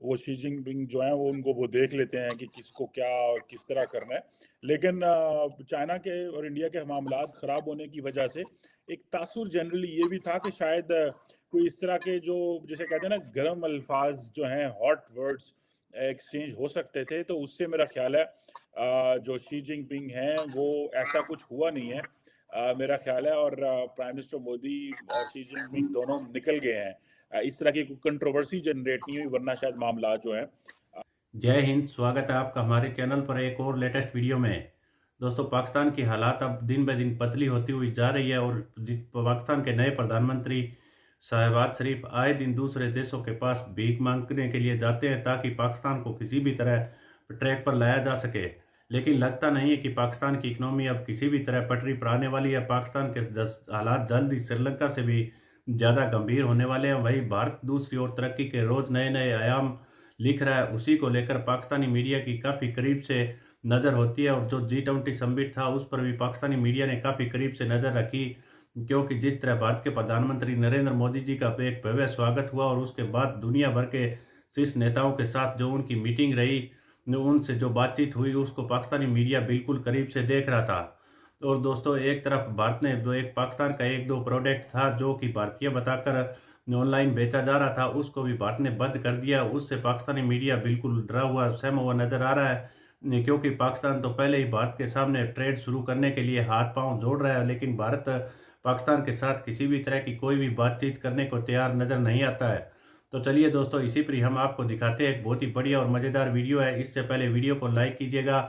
वो Xi Jinping जो है वो देख लेते हैं कि किसको क्या किस तरह करना है। लेकिन चाइना के और इंडिया के मामलात ख़राब होने की वजह से एक तासुर जनरली ये भी था कि शायद कोई इस तरह के जो जिसे कहते हैं ना गर्म अल्फाज जो हैं, हॉट वर्ड्स एक्सचेंज हो सकते थे। तो उससे मेरा ख्याल है जो शी जिनपिंग हैं वो ऐसा कुछ हुआ नहीं है मेरा ख्याल है। और प्राइम मिनिस्टर मोदी और शी जिनपिंग दोनों निकल गए हैं। इस तरह की कोई कंट्रोवर्सी जनरेट नहीं हुई, वरना शायद मामला जो है। जय हिंद। स्वागत है आपका हमारे चैनल पर एक और लेटेस्ट वीडियो में। दोस्तों, पाकिस्तान की हालात अब दिन ब दिन पतली होती हुई जा रही है और पाकिस्तान के नए प्रधानमंत्री शहबाज शरीफ आए दिन दूसरे देशों के पास भीख मांगने के लिए जाते हैं ताकि पाकिस्तान को किसी भी तरह ट्रैक पर लाया जा सके। लेकिन लगता नहीं है कि पाकिस्तान की इकनॉमी अब किसी भी तरह पटरी पर आने वाली है। पाकिस्तान के हालात जल्द ही श्रीलंका से भी ज़्यादा गंभीर होने वाले हैं। वहीं भारत दूसरी ओर तरक्की के रोज़ नए नए आयाम लिख रहा है। उसी को लेकर पाकिस्तानी मीडिया की काफ़ी करीब से नज़र होती है और जो G20 समिट था उस पर भी पाकिस्तानी मीडिया ने काफ़ी करीब से नज़र रखी, क्योंकि जिस तरह भारत के प्रधानमंत्री नरेंद्र मोदी जी का एक भव्य स्वागत हुआ और उसके बाद दुनिया भर के शीर्ष नेताओं के साथ जो उनकी मीटिंग रही, उनसे जो बातचीत हुई, उसको पाकिस्तानी मीडिया बिल्कुल करीब से देख रहा था। और दोस्तों, एक तरफ भारत ने जो एक पाकिस्तान का एक दो प्रोडक्ट था जो कि भारतीय बताकर ऑनलाइन बेचा जा रहा था, उसको भी भारत ने बंद कर दिया। उससे पाकिस्तानी मीडिया बिल्कुल डरा हुआ सहमा हुआ नजर आ रहा है, क्योंकि पाकिस्तान तो पहले ही भारत के सामने ट्रेड शुरू करने के लिए हाथ पांव जोड़ रहा है, लेकिन भारत पाकिस्तान के साथ किसी भी तरह की कोई भी बातचीत करने को तैयार नजर नहीं आता है। तो चलिए दोस्तों, इसी पर हम आपको दिखाते हैं। एक बहुत ही बढ़िया और मज़ेदार वीडियो है। इससे पहले वीडियो को लाइक कीजिएगा,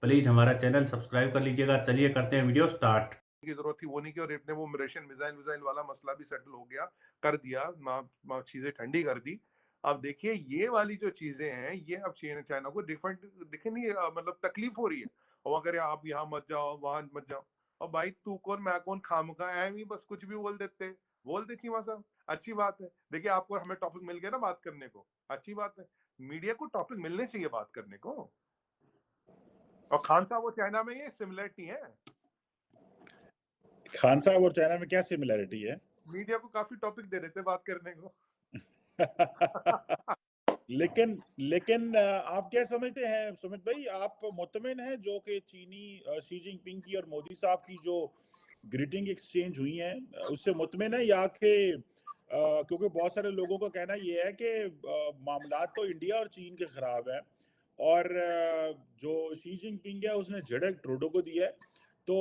प्लीज़ हमारा चैनल सब्सक्राइब कर लीजिएगा। चलिए करते हैं वीडियो स्टार्ट। की जरूरत थी वो नहीं की, और इतने वो रशियन मिसाइल मिसाइल वाला मसला भी सेटल हो गया, कर दिया, चीजें ठंडी कर दी। अब देखिए ये वाली जो चीजें हैं ये अब चाइना को डिफरेंट दिखे नहीं, मतलब तकलीफ हो रही है। और अगर आप यहाँ मत जाओ वहां मत जाओ, और भाई तू कौन मैं कौन, खामखा एम ही बस कुछ भी बोल दे चीमा साहब। अच्छी बात है, देखिए आपको हमें टॉपिक मिल गया ना बात करने को, अच्छी बात है। मीडिया को टॉपिक मिलने चाहिए बात करने को। और खान साहब वो चाइना में ये सिमिलरिटी है। खान साहब और चाइना में क्या सिमिलरिटी है? मीडिया को काफी टॉपिक दे रहे थे बात करने को। लेकिन लेकिन आप क्या समझते हैं सुमित भाई, आप मुतमिन हैं जो कि चीनी शी जिनपिंग की और मोदी साहब की जो ग्रीटिंग एक्सचेंज हुई है उससे मुतमिन है, या कि क्योंकि बहुत सारे लोगों का कहना ये है कि मामलात तो इंडिया और चीन के खराब हैं, और जो शी जिनपिंग है उसने झड़क ट्रूडो को दिया है। तो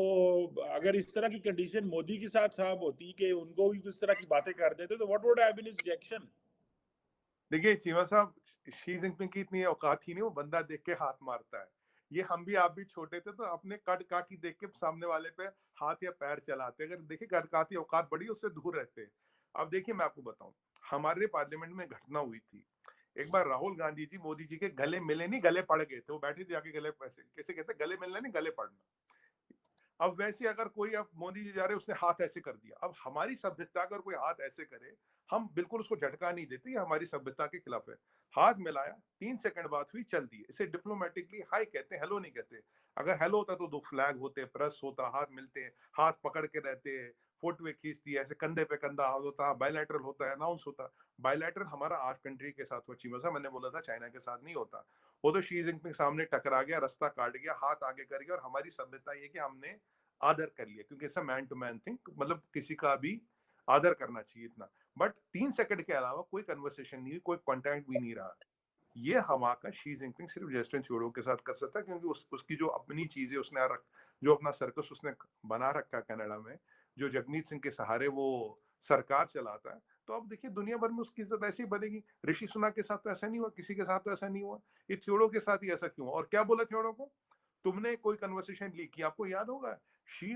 अगर इस तरह की कंडीशन मोदी के साथ साहब होती कि उनको भी इस तरह की बातें कर देते तो what would have been his reaction? देखिए चीमा साहब, शी जिनपिंग की इतनी औकात ही नहीं, वो बंदा देख के हाथ मारता है। ये हम भी आप भी छोटे थे तो अपने कद काठी देख के सामने वाले पे हाथ या पैर चलाते। अगर देखिए कद काठी औकात बड़ी उससे दूर रहते। अब देखिए मैं आपको बताऊं, हमारे पार्लियामेंट में घटना हुई थी। एक बार राहुल गांधी जी मोदी जी के गले मिले नहीं, गले पड़ गए थे। वो बैठे थे जाके गले, पैसे कैसे कहते, गले मिलना नहीं गले पड़ना। अब वैसे अगर कोई, अब मोदी जी जा रहे उसने हाथ ऐसे कर दिया। अब हमारी सभ्यता अगर कोई हाथ ऐसे करे, हम बिल्कुल उसको झटका नहीं देते, ये हमारी सभ्यता के खिलाफ है। हाथ मिलाया, 3 सेकंड बात हुई, चल दिए। इसे डिप्लोमेटिकली हाई कहते हैं, हेलो नहीं कहते। अगर हेलो होता तो 2 फ्लैग होते, प्रेस होता, हाथ मिलते हैं, हाथ पकड़ के रहते हैं, फोटो खींचती है, ऐसे कंधे पे कंधा हाथ होता, बायलैटरल होता है, अनाउंस होता। बायलैटरल हमारा 8 कंट्री के साथ हुआ चीमा साहब, मैंने बोला था चाइना के साथ नहीं होता। वो तो शी जिनपिंग सामने टकरा गया, रास्ता काट गया, हाथ आगे कर गया। और हमारी सभ्यता ये कि हमने आदर कर लिया, क्योंकि ऐसा मैन टू मैन थिंग, मतलब किसी का भी आदर करना चाहिए इतना। बट 3 सेकंड के अलावा कोई कन्वर्सेशन नहीं हुई, कोई कॉन्टैक्ट भी नहीं रहा। ये हमारा शी जिनपिंग सिर्फ जस्टिन ट्रूडो के साथ कर सकता है, क्योंकि उसकी जो अपनी चीजें उसने जो अपना सर्कस उसने बना रखा है कनाडा में, जो जगमीत सिंह के सहारे वो सरकार चलाता है। तो अब देखिए दुनिया भर में उसकी इज्जत ऐसी बनेगी। ऋषि सुनक के साथ तो ऐसा नहीं हुआ, किसी के साथ तो ऐसा नहीं हुआ, ये थ्योडो के साथ ही ऐसा क्यों? और क्या बोला थ्योडो को, तुमने कोई कन्वर्सेशन लीक की? आपको याद होगा शी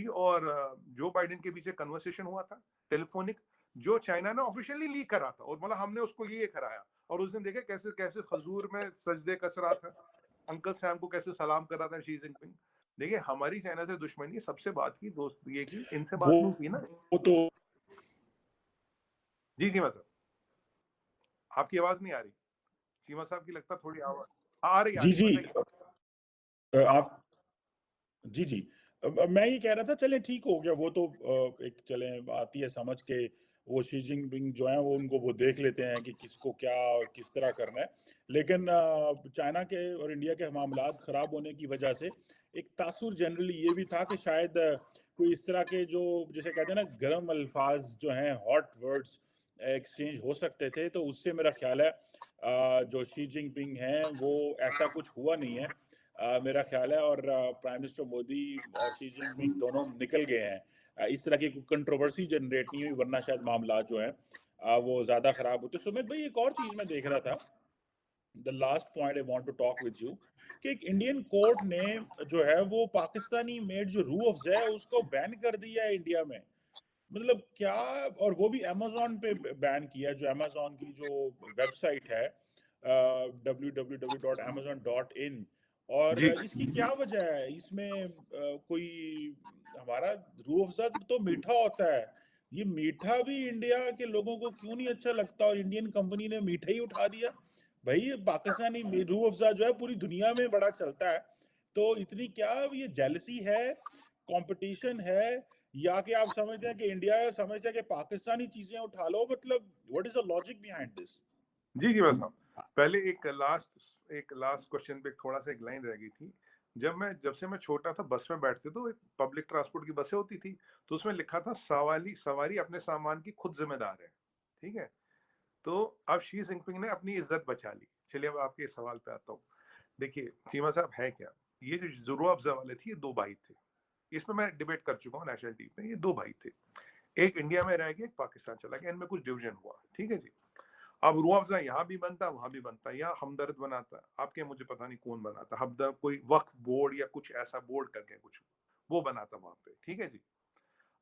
और जो बाइडेन के बीच कन्वर्सेशन हुआ था टेलीफोनिक, जो चाइना ने ऑफिशियली लीक करा था, और मतलब हमने उसको ये कराया। और उस दिन देखे कैसे कैसे खजूर में सजदे कस रहा था, अंकल सैम को कैसे सलाम कर रहा था शी जिनपिंग। देखिए हमारी चाइना से दुश्मनी, सबसे बात की, दोस्त ये की, इनसे वो बात नहीं की ना। वो तो जी जी मतलब आपकी आवाज नहीं आ रही सीमा साहब की, लगता थोड़ी आवाज आ जी रही जी बताइए। आप जी जी मैं ये कह रहा था, चले ठीक हो गया वो तो एक चले आती है समझ के वो शी जिनपिंग जो है वो उनको वो देख लेते हैं कि किसको क्या किस तरह करना है। लेकिन चाइना के और इंडिया के मामलात ख़राब होने की वजह से एक तासुर जनरली ये भी था कि शायद कोई इस तरह के जो जैसे कहते हैं ना गर्म अल्फाज जो हैं हॉट वर्ड्स एक्सचेंज हो सकते थे, तो उससे मेरा ख्याल है जो शी जिनपिंग हैं वो ऐसा कुछ हुआ नहीं है मेरा ख्याल है। और प्राइम मिनिस्टर मोदी और शी जिनपिंग दोनों निकल गए हैं। इस तरह की कंट्रोवर्सी जनरेट नहीं हुई, वरना शायद मामला जो है वो ज़्यादा ख़राब होते। सुमित भाई एक और चीज़ मैं देख रहा था, the last point I want to talk with you, कि एक इंडियन कोर्ट ने जो है वो पाकिस्तानी मेड जो रूह अफ़ज़ा है उसको बैन कर दिया है इंडिया में। मतलब क्या, और वो भी अमेज़न पे बैन किया, जो अमेज़न की जो वेबसाइट है www.amazon.in। और जी इसकी क्या वजह है? इसमें कोई हमारा रूह अफ़ज़ा तो मीठा होता है, ये मीठा भी इंडिया के लोगों को क्यों नहीं अच्छा लगता और इंडियन कंपनी ने मीठा ही उठा दिया? भाई ये पाकिस्तानी रूह अफ़ज़ा जो है पूरी दुनिया में बड़ा चलता है, तो इतनी क्या ये जेलसी है, कंपटीशन है, या कि आप समझते हैं कि इंडिया समझता है कि पाकिस्तानी चीजें उठा लो? मतलब what is the logic behind this? जी जी बस साहब, पहले एक लास्ट क्वेश्चन पे थोड़ा सा एक लाइन रह गई थी। जब से मैं छोटा था, बस में बैठते तो एक पब्लिक ट्रांसपोर्ट की बसें होती थी, तो उसमें लिखा था सवारी सवारी अपने सामान की खुद जिम्मेदार है। ठीक है, तो अब शी जिनपिंग ने अपनी इज्जत बचा ली। चलिए अब आपके सवाल पे आता हूँ। देखिए चीमा साहब, है क्या, ये जो जुर्वा अफजा वाले थे, ये दो भाई थे। इसमें मैं डिबेट कर चुका हूँ नेशनल टीवी पे। ये दो भाई थे, एक इंडिया में रह गया, एक पाकिस्तान चला गया, इनमें कुछ डिवीजन हुआ। ठीक है जी, अब रूह अफ़ज़ा यहाँ भी बनता, वहां भी बनता, या हमदर्द बनाता, आपके मुझे पता नहीं कौन बनाता, हमदर्द कोई वक्फ बोर्ड या कुछ ऐसा बोर्ड करके कुछ वो बनाता वहां पे। ठीक है जी,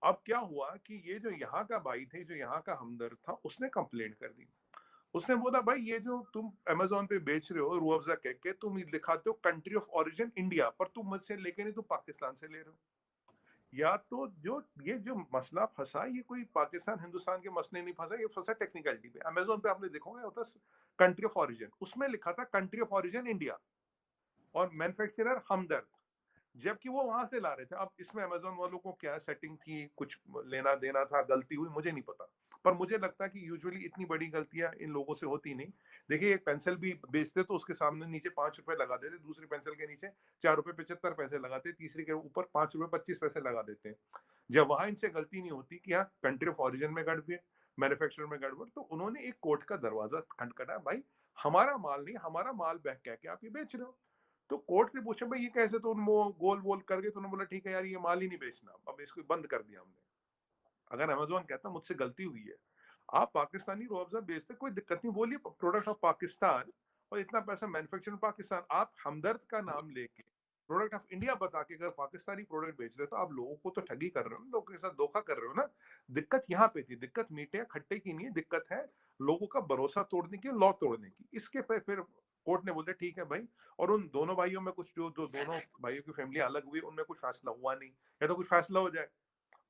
अब क्या हुआ कि ये जो यहाँ का भाई थे, जो यहाँ का हमदर्द था, उसने कंप्लेंट कर दी। उसने बोला भाई ये जो तुम अमेज़न पे बेच रहे हो रूह अफ़ज़ा कह के, तुम दिखाते हो कंट्री ऑफ ओरिजिन इंडिया, पर तुम मुझसे लेके नहीं, तुम पाकिस्तान से ले रहे हो। या तो जो ये जो मसला फंसा, ये कोई पाकिस्तान हिंदुस्तान के मसले नहीं फंसा, ये फंसा टेक्निकलिटी पे। अमेज़न पे आपने देखा होगा होता कंट्री ऑफ ओरिजिन, उसमें लिखा था कंट्री ऑफ ओरिजिन इंडिया और मैन्युफैक्चरर हमदर्द, जबकि वो वहां से ला रहे थे। अब इसमें अमेज़न वालों को क्या सेटिंग थी, कुछ लेना देना था, गलती हुई, मुझे नहीं पता। पर मुझे लगता है कि यूजुअली इतनी बड़ी गलतियां इन लोगों से होती नहीं। देखिए एक पेंसिल भी बेचते तो उसके सामने नीचे 5 रुपए लगा देते, दूसरी पेंसिल के नीचे 4 रुपए 75 पैसे लगाते, तीसरी के ऊपर 5 रुपए 25 पैसे लगा देते हैं। जब वहां इनसे गलती नहीं होती कि हाँ कंट्री ऑफ ओरिजिन में गड़बड़, मैन्युफैक्चरर में गड़बड़, तो उन्होंने एक कोर्ट का दरवाजा खटखटाया, भाई हमारा माल नहीं, हमारा माल बैक कह के आप ये बेच रहे हो। तो कोर्ट ने पूछा भाई ये कैसे, तो वो गोल वोल करके तो उन्होंने बोला ठीक है यार ये माल ही नहीं बेचना, अब इसको बंद कर दिया हमने। अगर अमेज़न कहता मुझसे गलती हुई है, आप पाकिस्तानी रूह अफ़ज़ा बेचते, कोई दिक्कत नहीं, बोलिए प्रोडक्ट ऑफ पाकिस्तान, और इतना पैसा मैन्युफैक्चरिंग पाकिस्तान। आप हमदर्द का नाम लेके प्रोडक्ट ऑफ इंडिया बता के अगर पाकिस्तानी प्रोडक्ट बेच रहे हो, तो आप लोगों को तो ठगी कर रहे हो, लोगों के साथ धोखा कर रहे हो ना। दिक्कत यहाँ पे थी, दिक्कत मीठे या खट्टे की नहीं है, दिक्कत है लोगों का भरोसा तोड़ने की, लॉ तोड़ने की। इसके फिर कोर्ट ने बोले ठीक है भाई, और उन दोनों भाइयों में कुछ जो दोनों भाइयों की फैमिली अलग हुई, उनमें कुछ फैसला हुआ नहीं, या तो कुछ फैसला हो जाए।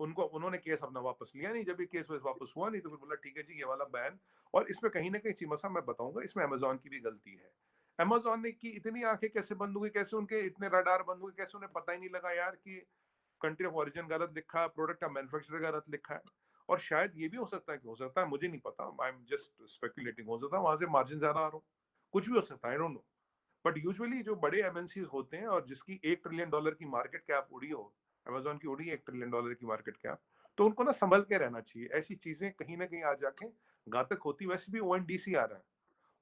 उनको उन्होंने केस अपना वापस लिया नहीं, जब ये केस वापस हुआ नहीं, तो फिर बोला ठीक है जी ये वाला बैन। और इसमें कहीं ना कहीं चीमा साहब मैं बताऊंगा, इसमें अमेज़न की भी गलती है। अमेज़न ने की इतनी आंखें कैसे बंद हुई, कैसे उनके इतने रडार बंद हुए, कैसे उन्हें पता ही नहीं लगा यार कि कंट्री ऑफ ओरिजिन गलत लिखा है, प्रोडक्ट का मैन्युफैक्चरर गलत लिखा है। और शायद ये भी हो सकता है कि, हो सकता है मुझे नहीं पता, आई एम जस्ट स्पेकुलेटिंग, हो सकता है वहां से मार्जिन ज्यादा आ रहा हो, कुछ भी हो सकता है, I don't know. But usually जो बड़े एमएनसी होते हैं और जिसकी $1 ट्रिलियन की मार्केट कैप उड़ी हो, अमेज़न की उड़ी $1 ट्रिलियन की मार्केट कैप, तो उनको ना संभल के रहना चाहिए। ऐसी चीजें कहीं ना कहीं आ जाके घातक होती। वैसे भी ओएनडीसी आ रहा है,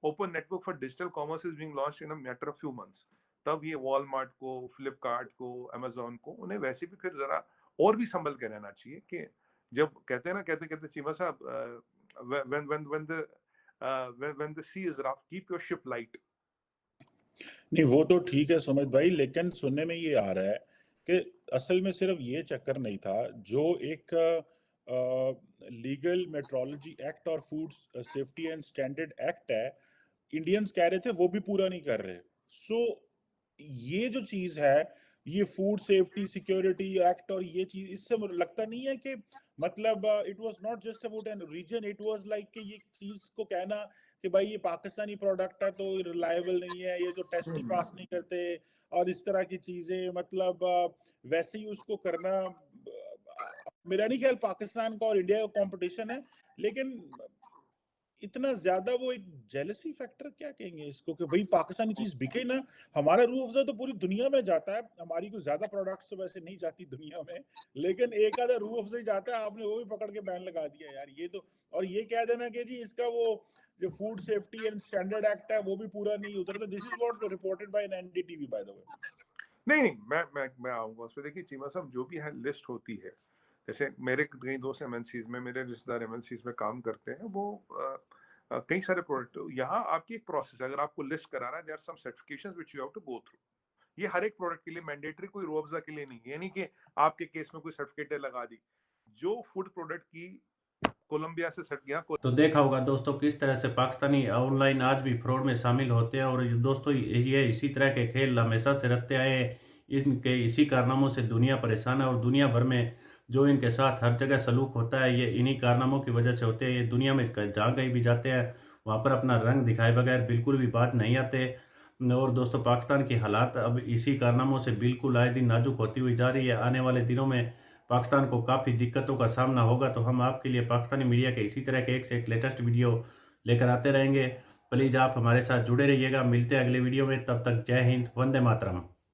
open network for digital commerce is being launched in a matter of few months. तब ये वॉलमार्ट को, फ्लिपकार्ट को, अमेज़न को, उन्हें वैसे भी फिर जरा और भी संभल के रहना चाहिए। कि जब कहते हैं ना, कहते कहते चीमा साहब, when the sea is rough, keep your ship light। नहीं वो तो ठीक है सुमित भाई, लेकिन सुनने में ये आ रहा है कि असल में सिर्फ ये चक्कर नहीं था, जो एक लीगल मेट्रोलॉजी एक्ट और food safety and standard act है, इंडियंस कह रहे थे वो भी पूरा नहीं कर रहे। सो ये जो चीज है, ये फूड सेफ्टी सिक्योरिटी एक्ट और ये चीज, इससे मुझे लगता नहीं है कि मतलब it was not just about an reason, it was like कि ये चीज को कहना कि भाई ये पाकिस्तानी प्रोडक्ट है तो रिलायबल नहीं है, ये तो टेस्ट ही पास नहीं करते, और इस तरह की चीजें, मतलब वैसे ही उसको करना मेरा नहीं ख्याल पाकिस्तान का और इंडिया का कंपटीशन है, लेकिन इतना ज्यादा वो एक जेलसी फैक्टर क्या कहेंगे इसको कि भाई पाकिस्तानी चीज बिके ना। हमारा रूह अफ़ज़ा तो पूरी दुनिया में जाता है, हमारी कोई ज्यादा प्रोडक्ट्स तो वैसे नहीं जाती दुनिया में, लेकिन एक आधा रूह अफ़ज़ा ही जाता है, आपने वो भी पकड़ के बैन लगा दिया यार। ये तो, और ये कह देना कि जी इसका वो जो food safety and standard act है वो भी पूरा नहीं उतरता। This is what reported by NDTV by the way. नहीं नहीं, मैं आऊंगा उस पर। देखिए चीमा साहब, जो भी है लिस्ट होती है, जैसे मेरे कई दोस्त एमएनसीज में, मेरे रिश्तेदार एमएनसीज में काम करते हैं, वो कई सारे प्रोडक्ट, यहाँ आपकी एक प्रोसेस है, अगर आपको लिस्ट कराना है, there are some certifications which you have to go through. ये हर एक प्रोडक्ट के लिए मैंडेटरी, कोई रूह अफ़ज़ा के लिए नहीं है, यानी कि आपके केस में कोई सर्टिफिकेट लगा दी। जो फूड प्रोडक्ट की कोलंबिया से तो देखा होगा दोस्तों किस तरह से पाकिस्तानी ऑनलाइन आज भी फ्रॉड में शामिल होते हैं, और दोस्तों ये इसी तरह के खेल हमेशा से रखते आए हैं। इनके इसी कारनामों से दुनिया परेशान है, और दुनिया भर में जो इनके साथ हर जगह सलूक होता है ये इन्हीं कारनामों की वजह से होते हैं। ये दुनिया में जहाँ कहीं भी जाते हैं वहाँ पर अपना रंग दिखाए बगैर बिल्कुल भी बात नहीं आते। और दोस्तों पाकिस्तान की हालात अब इसी कारनामों से बिल्कुल आए दिन नाजुक होती हुई जा रही है। आने वाले दिनों में पाकिस्तान को काफ़ी दिक्कतों का सामना होगा, तो हम आपके लिए पाकिस्तानी मीडिया के इसी तरह के एक से एक लेटेस्ट वीडियो लेकर आते रहेंगे। प्लीज़ आप हमारे साथ जुड़े रहिएगा। मिलते हैं अगले वीडियो में, तब तक जय हिंद, वंदे मातरम।